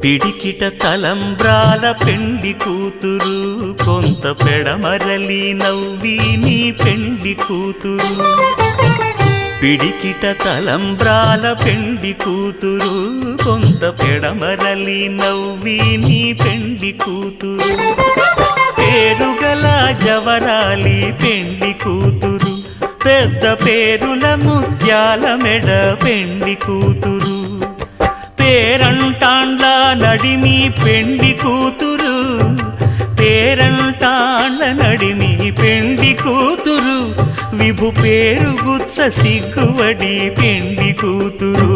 పిడికిట తలంబ్రాల పెండి కూతురు కొంత పెడమరలి నవ్వి నీ పెండి కూతురు పిడికిట తలంబ్రాల పెండి కూతురు కొంత పెడమరలి నవ్వి నీ పెండి కూతురు పేరుగల జవరాలి పెండి కూతురు పెద్ద పేరుల ముత్యాల మెడ పెండి కూతురు పేరంటాండ్ల నడిమి పెండి కూతురు పేరంటాండ్ల నడిమి పెండి కూతురు విభు పేరు గుత్స సిగ్గువడి పెండి కూతురు